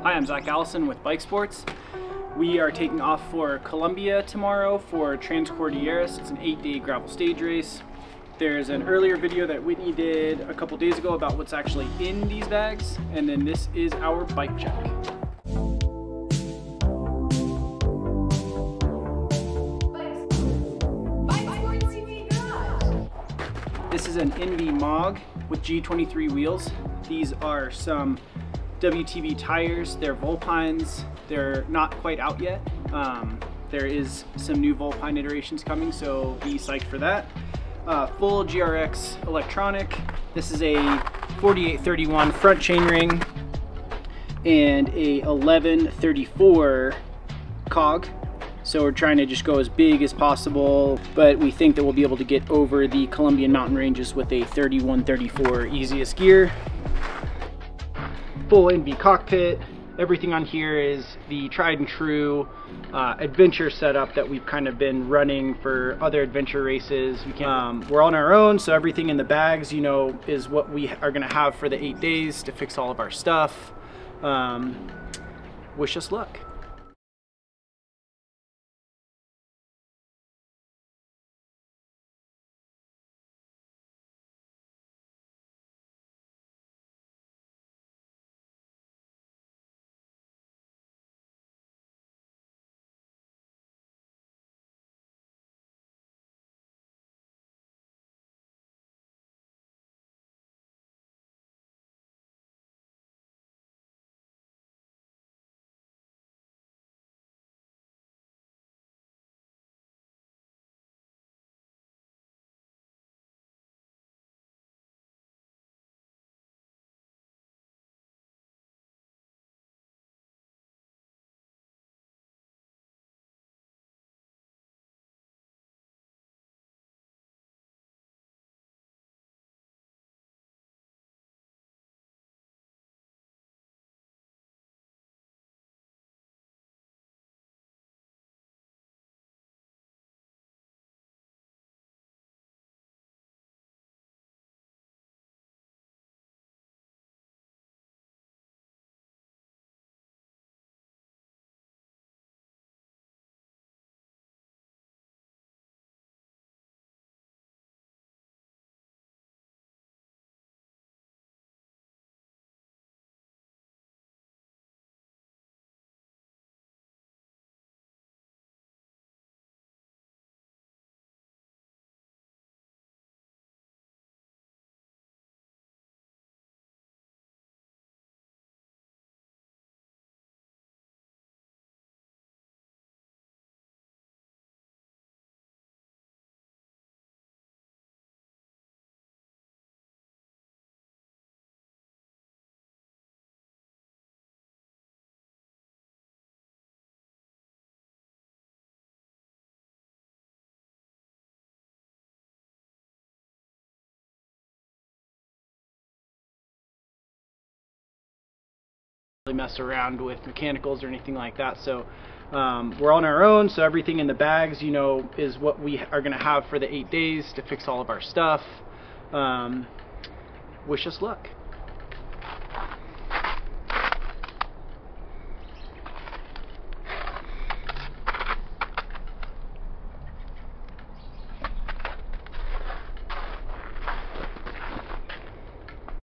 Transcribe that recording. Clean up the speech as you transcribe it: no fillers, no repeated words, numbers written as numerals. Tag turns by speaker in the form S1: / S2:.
S1: Hi, I'm zacharylallison with Bike Sports. We are taking off for Colombia tomorrow for Transcordilleras. It's an 8-day gravel stage race. There's an earlier video that Whitney did a couple days ago about what's actually in these bags, and then this is our bike check. This is an Enve MOG with G23 wheels. These are some WTB tires. They're Vulpines. They're not quite out yet. There is some new Vulpine iterations coming, so be psyched for that. Full GRX electronic. This is a 4831 front chainring and a 1134 cog. So we're trying to just go as big as possible, but we think that we'll be able to get over the Colombian mountain ranges with a 3134 easiest gear. Full Enve cockpit. Everything on here is the tried and true adventure setup that we've kind of been running for other adventure races. We're on our own, so everything in the bags, you know, is what we are going to have for the 8 days to fix all of our stuff. Wish us luck. Mess around with mechanicals or anything like that, so we're on our own, so everything in the bags, you know, is what we are going to have for the 8 days to fix all of our stuff. Wish us luck.